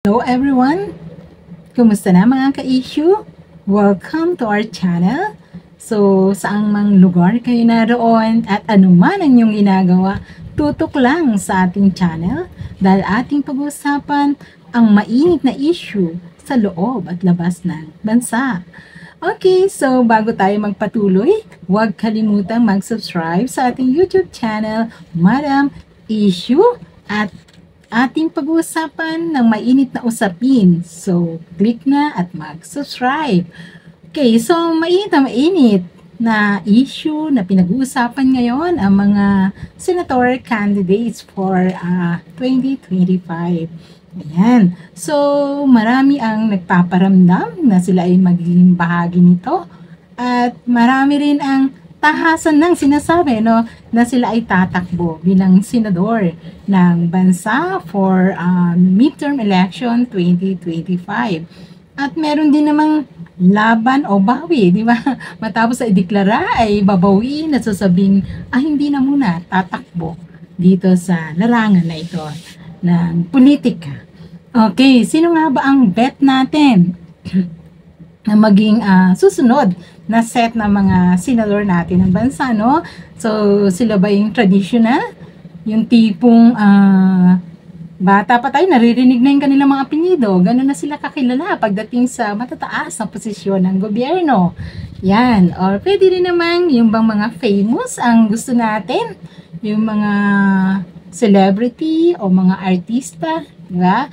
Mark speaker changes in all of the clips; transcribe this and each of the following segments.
Speaker 1: Hello everyone! Kumusta na mga ka-issue? Welcome to our channel. So, saang mang lugar kayo naroon at anuman ang inyong ginagawa, tutok lang sa ating channel dahil ating pag-uusapan ang mainit na issue sa loob at labas ng bansa. Okay, so bago tayo magpatuloy, huwag kalimutang mag-subscribe sa ating YouTube channel, Madam Issue, at ating pag-uusapan ng mainit na usapin. So, click na at mag-subscribe. Okay, so mainit na issue na pinag-uusapan ngayon ang mga senator candidates for 2025. Ayan. So, marami ang nagpaparamdam na sila ay magiging bahagi nito. At marami rin ang tahasan ng sinasabi na sila ay tatakbo bilang senador ng bansa for midterm election 2025. At meron din namang laban o bawi, di ba? Matapos ay deklara ay babawiin at sasabing hindi na muna tatakbo dito sa larangan na ito ng politika. Okay, sino nga ba ang bet natin na maging susunod na set ng mga senador natin ng bansa, no? So, sila ba yung traditional? Yung tipong bata pa tayo, naririnig na yung kanilang mga apelyido. Ganun na sila kakilala pagdating sa matataas na posisyon ng gobyerno. Yan. Or pwede rin naman yung bang mga famous ang gusto natin. Yung mga celebrity o mga artista. Diba?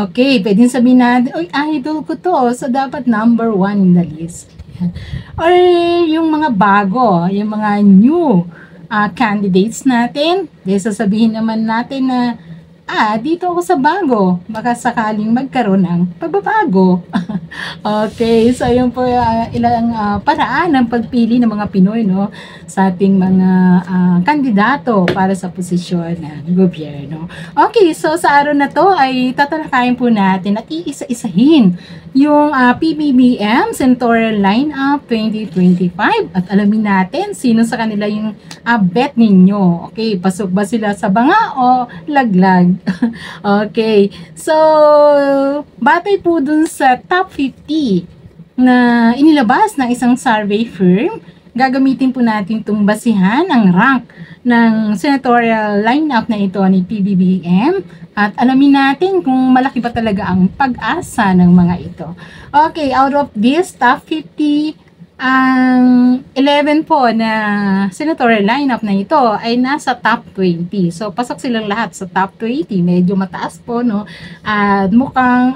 Speaker 1: Okay, pwedeng sabihin natin, oy, idol ko to. So, dapat number 1 in the list. Or yung mga bago, yung mga new candidates natin. Dahil sasabihin naman natin na dito ako sa bago, baka sakaling magkaroon ng pagbabago. Okay, so yun po ilang paraan ng pagpili ng mga Pinoy, no, sa ating mga kandidato para sa posisyon ng gobyerno. Okay, so sa araw na to ay tatalakayin po natin at iisa-isahin yung PBBM Senatorial Lineup 2025 at alamin natin sino sa kanila yung bet ninyo. Okay, pasok ba sila sa banga o laglag? Okay, so batay po dun sa top 50 na inilabas ng isang survey firm, gagamitin po natin itong basihan ang rank ng senatorial lineup na ito ni PBBM at alamin natin kung malaki ba talaga ang pag-asa ng mga ito. Okay, out of this top 50, ang 11 po na senatorial lineup na ito ay nasa top 20. So, pasok silang lahat sa top 20. Medyo mataas po, no? At mukhang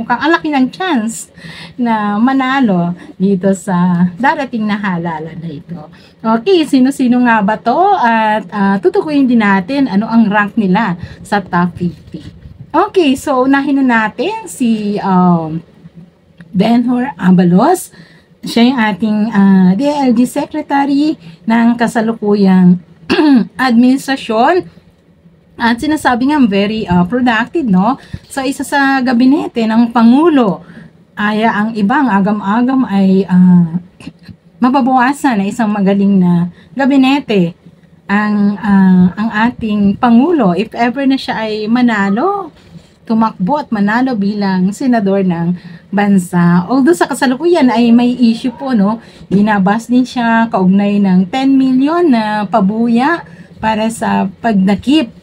Speaker 1: ang laki ng chance na manalo dito sa darating na halalan na ito. Okay, sino-sino nga ba to? At tutukuyin din natin ano ang rank nila sa top 50. Okay, so unahin na natin si Benhur Abalos. Siya yung ating DILG Secretary ng kasalukuyang administrasyon. At sinasabi nga very productive, no? So, isa sa gabinete ng Pangulo ay ang ibang agam-agam ay mababawasan na isang magaling na gabinete ang ating Pangulo. If ever na siya ay manalo, tumakbo at manalo bilang senador ng bansa. Although sa kasalukuyan ay may issue po, no? Binabas din siya kaugnay ng 10 million na pabuya para sa pagnakip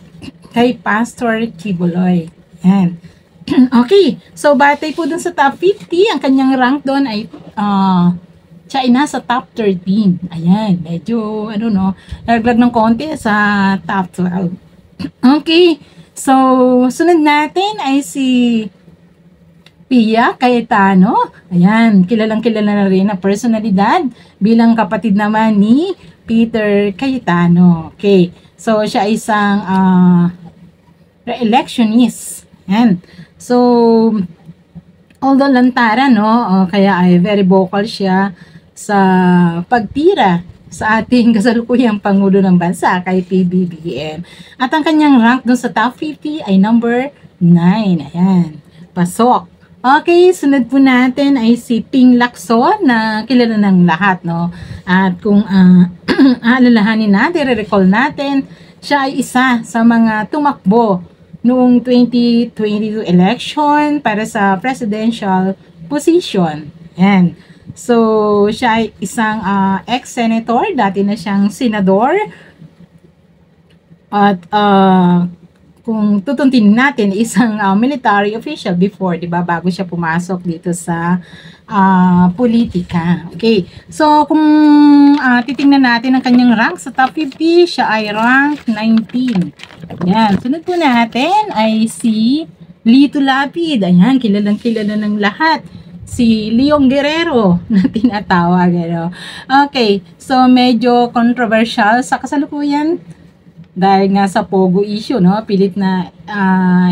Speaker 1: kay Pastor Kibuloy. Yan. Okay. So, batay po dun sa top 50, ang kanyang rank doon ay siya ay nasa top 13. Ayan. Medyo, naglag ng konti sa top 12. Okay. So, sunod natin ay si Pia Cayetano. Ayan. Kilalang-kilala na rin na personalidad bilang kapatid naman ni Peter Cayetano. Okay. So, siya ay isang re-electionist. Yan. So, although lantaran, no, kaya ay very vocal siya sa pagtira sa ating kasalukuyang Pangulo ng Bansa kay PBBM. At ang kanyang rank dun sa top 50 ay number 9. Ayan. Pasok. Okay, sunod po natin ay si Ping Lacson na kilala ng lahat, no? At kung aalalahanin natin, re-recall natin, siya ay isa sa mga tumakbo noong 2022 election para sa presidential position. Yan. So, siya ay isang ex-senator, dati na siyang senador. At kung tutuntin natin, isang military official before, di ba, bago siya pumasok dito sa politika. Okay. So, kung titingnan natin ang kanyang rank sa top 50, siya ay rank 19. Ayan. Sunod po natin ay si Lito Lapid. Ayan, kilalang kilala ng lahat. Si Leong Guerrero na tinatawag. Ano. Okay. So, medyo controversial sa kasalukuyan. Dahil nga sa Pogo issue, no, pilit na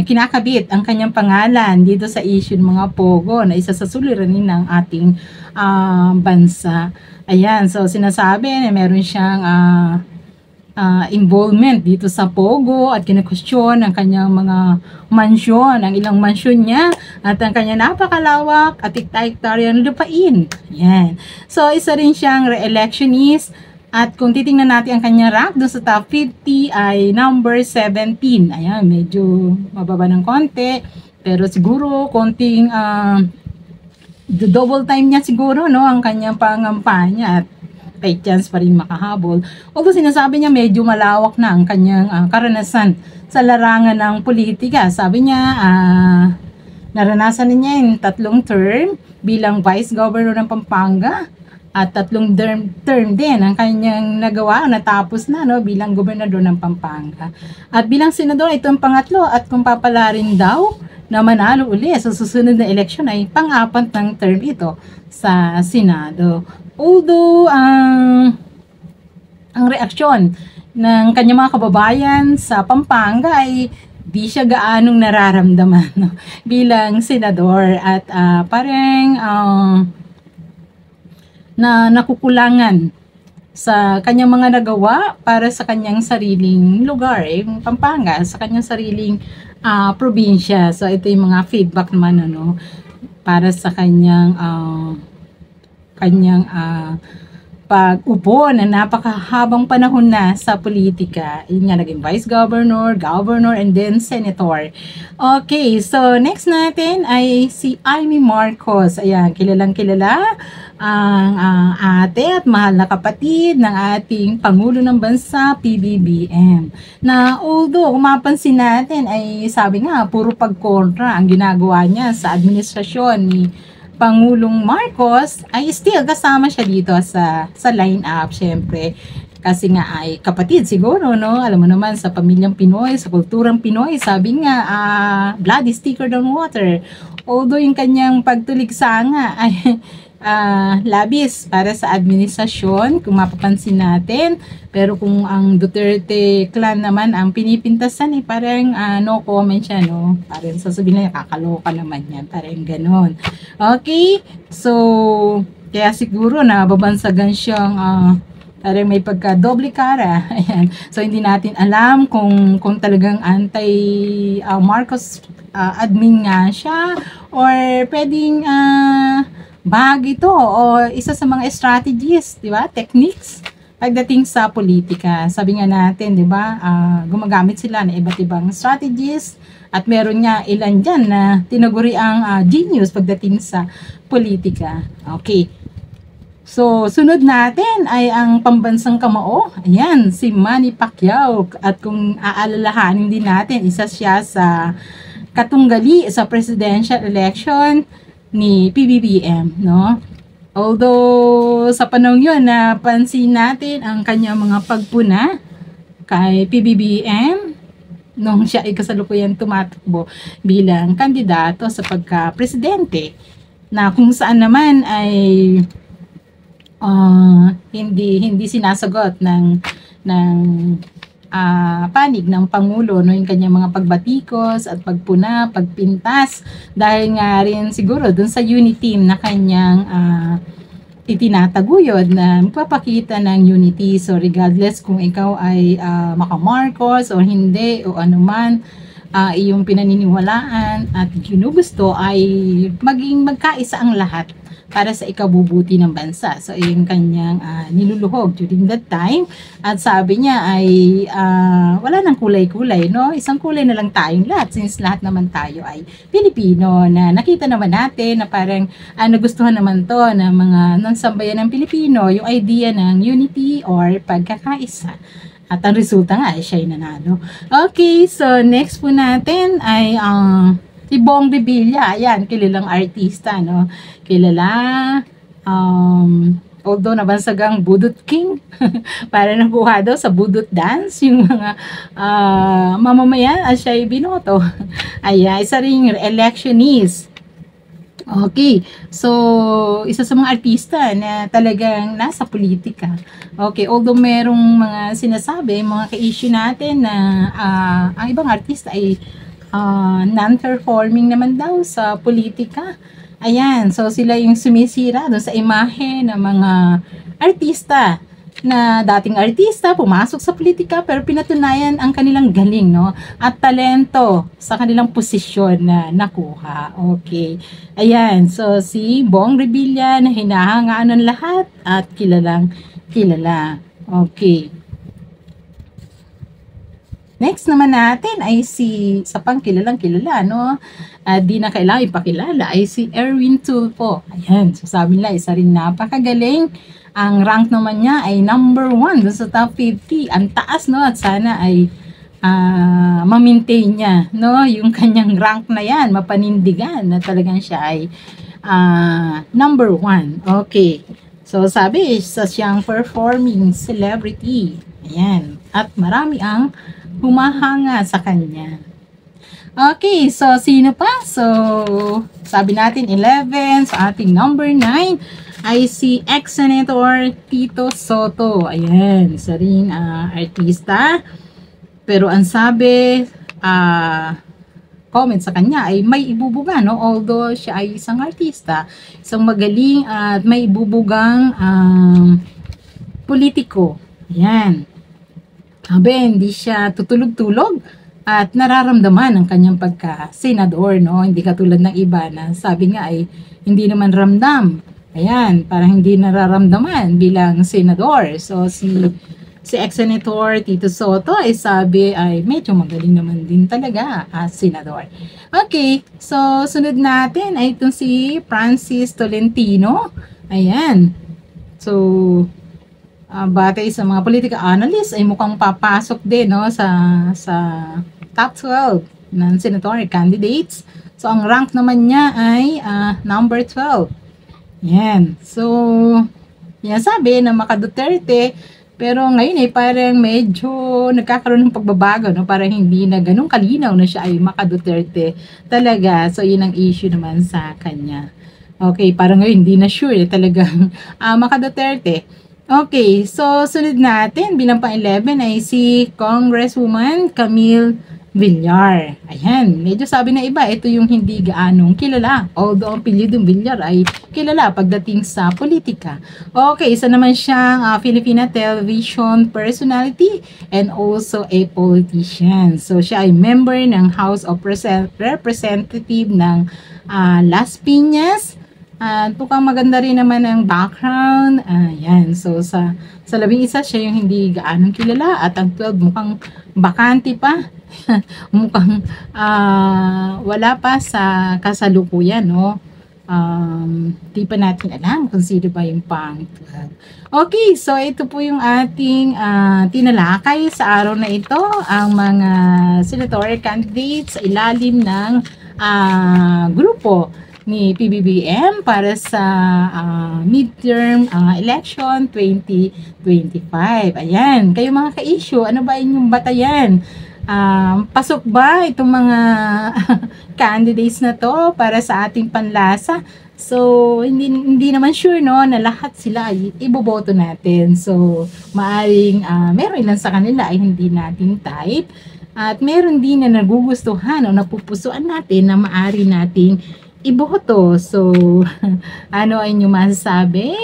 Speaker 1: kinakabit ang kanyang pangalan dito sa issue ng mga Pogo na isa sa suliranin ng ating bansa. Ayan, so sinasabi na meron siyang involvement dito sa Pogo at kinakwestiyon ang kanyang mga mansyon, ang ilang mansyon niya at ang kanyang napakalawak at hektaryang lupain. Ayan. So, isa rin siyang re-electionist. At kung titingnan natin ang kanyang rank doon sa top 50 ay number 17. Ayan, medyo mababa ng konti. Pero siguro konting double time niya siguro, no, ang kanyang pangampanya. At may chance pa rin makahabol. Although sinasabi niya medyo malawak na ang kanyang karanasan sa larangan ng politika. Sabi niya, naranasan niya yung 3 term bilang Vice Governor ng Pampanga. At 3 term din ang kanyang nagawa, natapos na, no, bilang gobernador ng Pampanga. At bilang senador, ito ang pangatlo at kung papalarin daw na manalo uli sa susunod na eleksyon ay pang-apat ng term ito sa Senado. Although, ang reaksyon ng kanyang mga kababayan sa Pampanga ay di siya gaanong nararamdaman, no, bilang senador at parang na nakukulangan sa kanyang mga nagawa para sa kanyang sariling lugar, yung Pampanga, sa kanyang sariling probinsya. So, ito yung mga feedback naman, ano, para sa kanyang pag-upo na napakahabang panahon na sa politika. Yun nga, naging vice governor, governor, and then senator. Okay, so next natin ay si Amy Marcos. Ayan, kilalang kilala ang ate at mahal na kapatid ng ating Pangulo ng Bansa, PBBM. Na although, kung mapansin natin, ay sabi nga, puro pagkontra ang ginagawa niya sa administrasyon ni Pangulong Marcos, ay still kasama siya dito sa line-up, syempre. Kasi nga ay kapatid siguro, no? Alam mo naman, sa pamilyang Pinoy, sa kulturang Pinoy, sabi nga, blood is thicker than water. Although yung kanyang pagtuligsa nga ay labis para sa administrasyon, kung mapapansin natin. Pero kung ang Duterte clan naman ang pinipintasan, parang no comment siya, no? Parang sasabihin na, kakaloka naman yan. Parang ganon. Okay? So, kaya siguro na babansagan siyang parang may pagka-doble cara. Ayan. So, hindi natin alam kung talagang anti-Marcos admin nga siya or pwedeng bahagi ito o isa sa mga strategies, di ba? Techniques pagdating sa politika. Sabi nga natin, di ba? Gumagamit sila ng iba't ibang strategies at meron nga ilan dyan na tinaguri ang genius pagdating sa politika. Okay. So, sunod natin ay ang pambansang kamao. Ayan, si Manny Pacquiao. At kung aalalahanin din natin, isa siya sa katunggali sa presidential election ni PBBM, no? Although sa panahon yun, napansin natin ang kanyang mga pagpuna kay PBBM nung siya ay kasalukuyang tumatakbo bilang kandidato sa pagka-presidente, na kung saan naman ay hindi sinasagot ng panig ng Pangulo, no, yung kanyang mga pagbatikos at pagpuna, pagpintas, dahil nga rin siguro dun sa unity team na kanyang itinataguyod na magpapakita ng unity. So regardless kung ikaw ay maka-Marcos o hindi o anuman, iyong pinaniniwalaan at ginugusto ay maging magkaisa ang lahat para sa ikabubuti ng bansa. So, yung kanyang niluluhog during that time. At sabi niya ay wala nang kulay-kulay, no? Isang kulay na lang tayong lahat since lahat naman tayo ay Pilipino, na nakita naman natin na parang nagustuhan naman to ng mga non-sambayan ng Pilipino, yung idea ng unity or pagkakaisa. At ang resulta nga ay siya ay nanalo. Okay, so next po natin ay si Bong Revilla. Ayan, kilalang artista, no? Kilala, although nabansagang Budot King, para nakuha daw sa Budot Dance, yung mga mamamayan at siya ay binoto. Ayan, isa ring electionist. Okay, so isa sa mga artista na talagang nasa politika. Okay, although merong mga sinasabi, mga ka-issue natin na ang ibang artista ay non-performing naman daw sa politika. Ayan, so sila yung sumisira doon sa imahe ng mga artista na dating artista, pumasok sa politika pero pinatunayan ang kanilang galing, no? At talento sa kanilang posisyon na nakuha. Okay. Ayan, so si Bong Revilla na hinahangaan ng lahat at kilalang kilala. Okay. Next naman natin ay sa pang kilalang kilala, no? Di na kailangan ipakilala, ay si Erwin Tulfo. Ayan, so sabi nila, isa rin napakagaling. Ang rank naman niya ay number 1 dun sa top 50. Ang taas, no? At sana ay ma-maintain niya, no? Yung kanyang rank na yan, mapanindigan na talagang siya ay number 1. Okay. So, sabi, isa siyang performing celebrity. Ayan. At marami ang humahanga sa kanya. Okay, so sino pa? So, sabi natin 11. So, ating number 9 ay si ex-senator Tito Soto. Ayan, isa rin artista. Pero ang sabi, comment sa kanya ay may ibubuga, no? Although siya ay isang artista, isang magaling at may ibubugang politiko. Ayan. Sabi, hindi siya tutulog-tulog at nararamdaman ang kanyang pagka-senador, no? Hindi katulad ng iba na sabi nga ay hindi naman ramdam. Ayan, parang hindi nararamdaman bilang senador. So, si ex-senator Tito Soto ay sabi ay medyo magaling naman din talaga as senador. Okay, so sunod natin ay itong si Francis Tolentino. Ayan. So, batay sa mga political analysts ay mukhang papasok din, no, sa top 12 ng senatorial candidates. So, ang rank naman niya ay number 12. Yan. So, yan sabi na maka-Duterte, pero ngayon ay parang medyo nagkakaroon ng pagbabago, no? Parang hindi na ganun kalinaw na siya ay maka-Duterte talaga. So, yun ang issue naman sa kanya. Okay, parang ngayon hindi na sure talagang maka-Duterte. Okay, so sunod natin bilang pang-11 ay si Congresswoman Camille Villar. Ayan, medyo sabi na iba, ito yung hindi gaanong kilala. Although ang apelyidong Villar ay kilala pagdating sa politika. Okay, isa naman siyang Filipina television personality and also a politician. So, siya ay member ng House of Representative ng Las Piñas. Mukhang maganda rin naman ang background. Ayan, so sa 11 siya yung hindi gaanong kilala at ang 12 mukhang bakante pa. Mukhang wala pa sa kasalukuyan, no? Di pa natin alam kung sino ba yung pang-12. Okay, so ito po yung ating tinalakay sa araw na ito, ang mga senatorial candidates sa ilalim ng grupo ni PBBM para sa midterm election 2025. Ayan, kayo mga ka-issue, ano ba inyong batayan? Pasok ba itong mga candidates na to para sa ating panlasa? So, hindi naman sure, no, na lahat sila ay iboboto natin. So, maaring meron ilan sa kanila ay hindi natin type. At meron din na nagugustuhan o napupusuan natin na maaari nating iboto. So, ano ay inyong masasabi?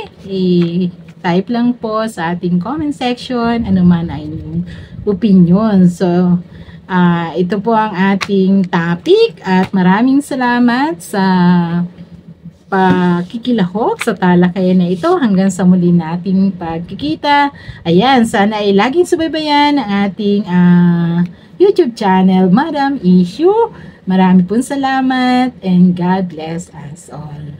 Speaker 1: Type lang po sa ating comment section ano man ay inyong opinion. So, ito po ang ating topic at maraming salamat sa pakikilahok sa talakayan na ito hanggang sa muli nating pagkikita. Ayan, sana ay laging subaybayan ang ating YouTube channel, Madam Issue. Marami pong salamat and God bless us all.